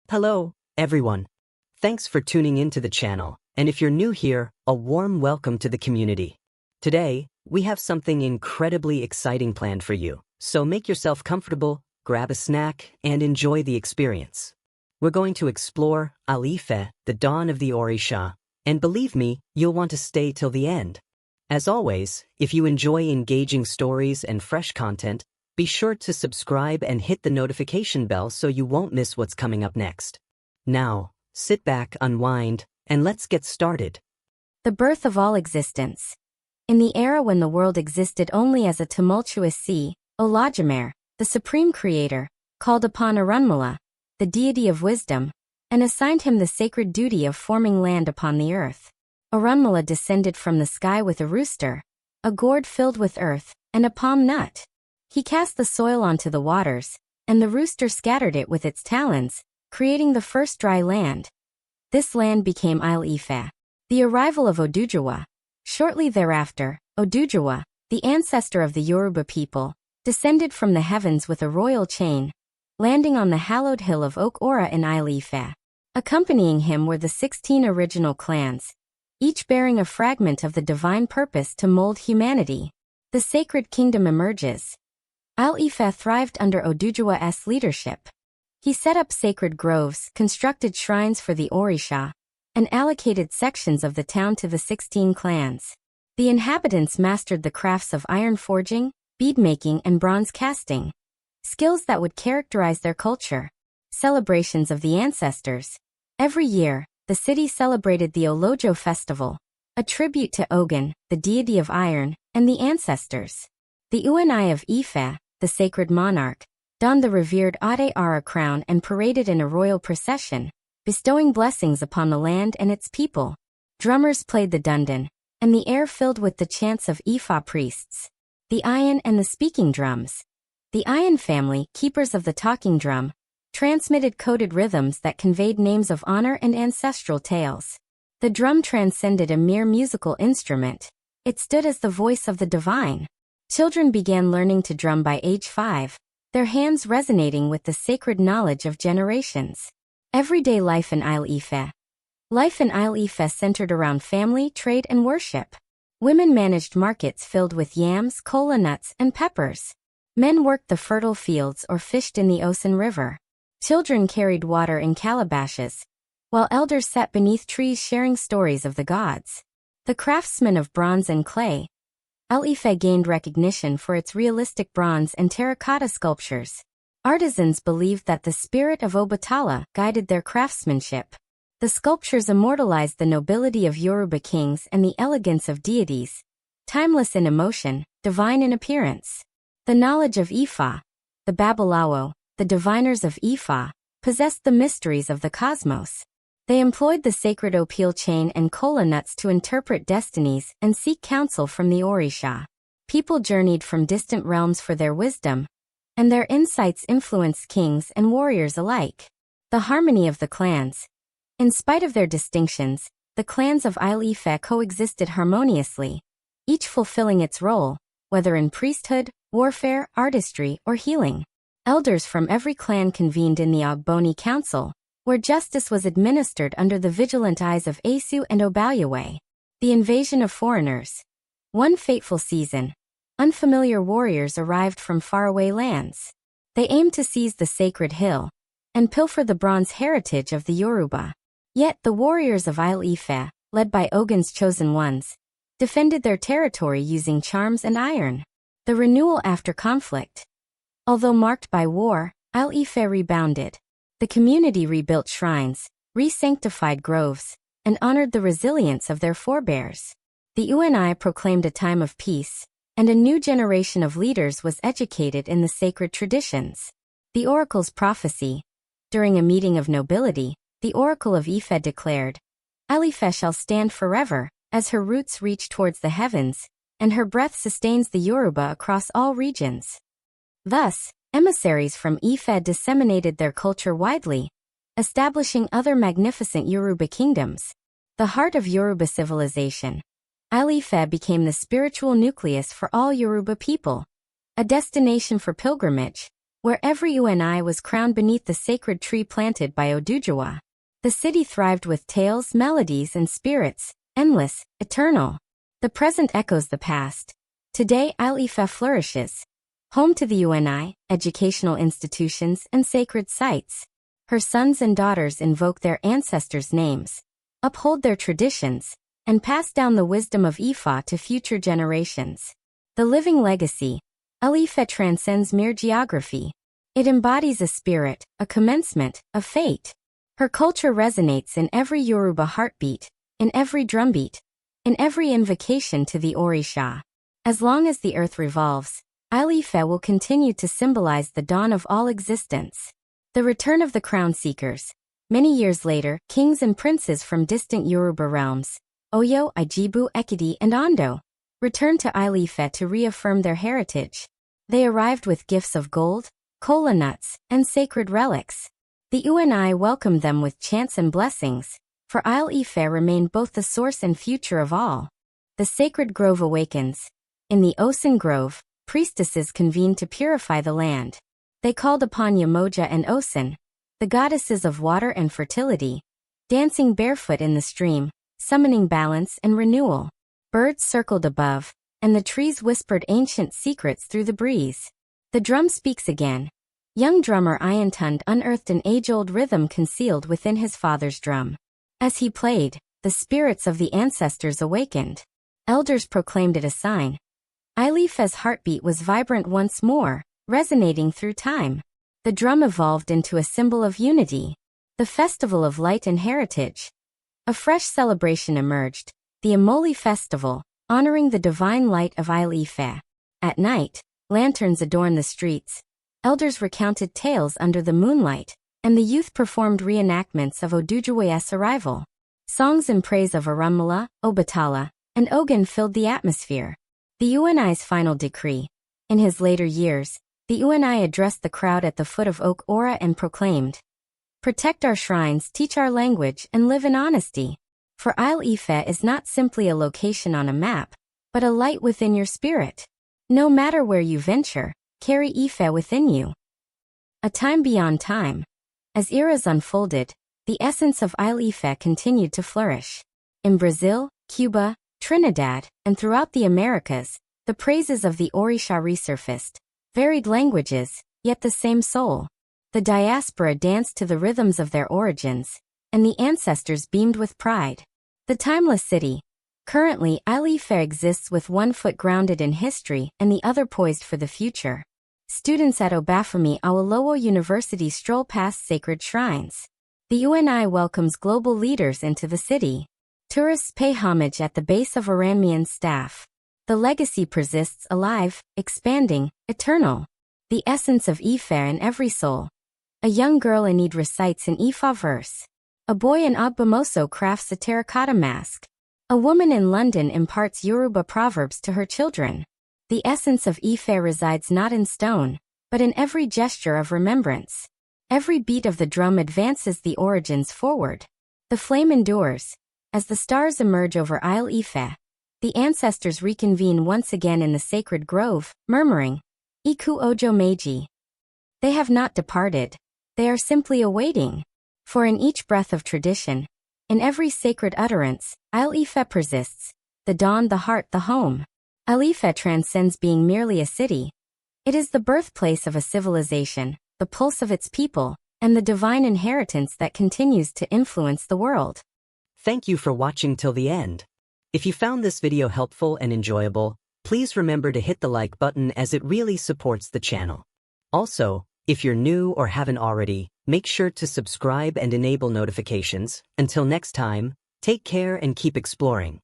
Hello, everyone. Thanks for tuning into the channel, and if you're new here, a warm welcome to the community. Today, we have something incredibly exciting planned for you, so make yourself comfortable, grab a snack, and enjoy the experience. We're going to explore Ile Ife, the dawn of the Orisha, and believe me, you'll want to stay till the end. As always, if you enjoy engaging stories and fresh content, be sure to subscribe and hit the notification bell so you won't miss what's coming up next. Now, sit back, unwind, and let's get started. The birth of all existence. In the era when the world existed only as a tumultuous sea, Olodumare, the supreme creator, called upon Orunmila, the deity of wisdom, and assigned him the sacred duty of forming land upon the earth. Orunmila descended from the sky with a rooster, a gourd filled with earth, and a palm nut. He cast the soil onto the waters, and the rooster scattered it with its talons, creating the first dry land. This land became Ile Ife. The arrival of Oduduwa. Shortly thereafter, Oduduwa, the ancestor of the Yoruba people, descended from the heavens with a royal chain, landing on the hallowed hill of Oak Ora in Ile Ife. Accompanying him were the 16 original clans, each bearing a fragment of the divine purpose to mold humanity. The sacred kingdom emerges. Ile Ife thrived under Oduduwa's leadership. He set up sacred groves, constructed shrines for the Orisha, and allocated sections of the town to the 16 clans. The inhabitants mastered the crafts of iron forging, bead making, and bronze casting, skills that would characterize their culture. Celebrations of the ancestors. Every year, the city celebrated the Olojo festival, a tribute to Ogun, the deity of iron, and the ancestors. The Uni of Ife, the sacred monarch, donned the revered Ade Ara crown and paraded in a royal procession, bestowing blessings upon the land and its people. Drummers played the dundun, and the air filled with the chants of Ifa priests. The Ayan and the speaking drums. The Ayan family, keepers of the talking drum, transmitted coded rhythms that conveyed names of honor and ancestral tales. The drum transcended a mere musical instrument. It stood as the voice of the divine. Children began learning to drum by age 5, their hands resonating with the sacred knowledge of generations. Everyday life in Ile Ife. Life in Ile Ife centered around family, trade, and worship. Women managed markets filled with yams, kola nuts, and peppers. Men worked the fertile fields or fished in the Osun River. Children carried water in calabashes, while elders sat beneath trees sharing stories of the gods. The craftsmen of bronze and clay. Ile Ife gained recognition for its realistic bronze and terracotta sculptures. Artisans believed that the spirit of Obatala guided their craftsmanship. The sculptures immortalized the nobility of Yoruba kings and the elegance of deities, timeless in emotion, divine in appearance. The knowledge of Ifa, the Babalawo, the diviners of Ifa, possessed the mysteries of the cosmos. They employed the sacred opal chain and kola nuts to interpret destinies and seek counsel from the Orisha. People journeyed from distant realms for their wisdom, and their insights influenced kings and warriors alike. The harmony of the clans. In spite of their distinctions, the clans of Ile Ife coexisted harmoniously, each fulfilling its role, whether in priesthood, warfare, artistry, or healing. Elders from every clan convened in the Ogboni Council, where justice was administered under the vigilant eyes of Asu and Obalyawe. The invasion of foreigners. One fateful season, unfamiliar warriors arrived from faraway lands. They aimed to seize the sacred hill and pilfer the bronze heritage of the Yoruba. Yet the warriors of Ile Ife, led by Ogun's chosen ones, defended their territory using charms and iron. The renewal after conflict. Although marked by war, Ile Ife rebounded. The community rebuilt shrines, re-sanctified groves, and honored the resilience of their forebears. The Uni proclaimed a time of peace, and a new generation of leaders was educated in the sacred traditions. The oracle's prophecy. During a meeting of nobility, the oracle of Ife declared, Ile Ife shall stand forever, as her roots reach towards the heavens, and her breath sustains the Yoruba across all regions. Thus, emissaries from Ife disseminated their culture widely, establishing other magnificent Yoruba kingdoms. The heart of Yoruba civilization. Ile Ife became the spiritual nucleus for all Yoruba people, a destination for pilgrimage, where every UNI was crowned beneath the sacred tree planted by Oduduwa. The city thrived with tales, melodies, and spirits, endless, eternal. The present echoes the past. Today, Ile Ife flourishes, home to the UNI, educational institutions, and sacred sites. Her sons and daughters invoke their ancestors' names, uphold their traditions, and pass down the wisdom of Ifa to future generations. The living legacy, Ile Ife transcends mere geography. It embodies a spirit, a commencement, a fate. Her culture resonates in every Yoruba heartbeat, in every drumbeat, in every invocation to the Orisha. As long as the earth revolves, Ile Ife will continue to symbolize the dawn of all existence. The return of the crown seekers. Many years later, kings and princes from distant Yoruba realms, Oyo, Ijebu, Ekiti, and Ondo, returned to Ile Ife to reaffirm their heritage. They arrived with gifts of gold, kola nuts, and sacred relics. The UNI welcomed them with chants and blessings, for Ile Ife remained both the source and future of all. The sacred grove awakens. In the Osun grove, priestesses convened to purify the land. They called upon Yamoja and Osun, the goddesses of water and fertility, dancing barefoot in the stream, summoning balance and renewal. Birds circled above, and the trees whispered ancient secrets through the breeze. The drum speaks again. Young drummer Ayantund unearthed an age-old rhythm concealed within his father's drum. As he played, the spirits of the ancestors awakened. Elders proclaimed it a sign. Ile Ife's heartbeat was vibrant once more, resonating through time. The drum evolved into a symbol of unity, the festival of light and heritage. A fresh celebration emerged, the Imoli Festival, honoring the divine light of Ile Ife. At night, lanterns adorned the streets. Elders recounted tales under the moonlight, and the youth performed reenactments of Oduduwa's arrival. Songs in praise of Orunmila, Obatala, and Ogun filled the atmosphere. The UNI's final decree. In his later years, the UNI addressed the crowd at the foot of Oak Ora and proclaimed, "Protect our shrines, teach our language, and live in honesty." For Ile Ife is not simply a location on a map, but a light within your spirit. No matter where you venture, carry Ife within you. A time beyond time. As eras unfolded, the essence of Ile Ife continued to flourish. In Brazil, Cuba, Trinidad, and throughout the Americas, the praises of the Orisha resurfaced. Varied languages, yet the same soul. The diaspora danced to the rhythms of their origins, and the ancestors beamed with pride. The timeless city. Currently, Ile Ife exists with one foot grounded in history and the other poised for the future. Students at Obafemi Awolowo University stroll past sacred shrines. The UNI welcomes global leaders into the city. Tourists pay homage at the base of Oranmian's staff. The legacy persists alive, expanding, eternal. The essence of Ife in every soul. A young girl in need recites an Ifa verse. A boy in Agbamoso crafts a terracotta mask. A woman in London imparts Yoruba proverbs to her children. The essence of Ife resides not in stone, but in every gesture of remembrance. Every beat of the drum advances the origins forward. The flame endures. As the stars emerge over Ile Ife, the ancestors reconvene once again in the sacred grove, murmuring, "Iku Ojo Meiji." They have not departed. They are simply awaiting. For in each breath of tradition, in every sacred utterance, Ile Ife persists. The dawn, the heart, the home. Ile Ife transcends being merely a city. It is the birthplace of a civilization, the pulse of its people, and the divine inheritance that continues to influence the world. Thank you for watching till the end. If you found this video helpful and enjoyable, please remember to hit the like button as it really supports the channel. Also, if you're new or haven't already, make sure to subscribe and enable notifications. Until next time, take care and keep exploring.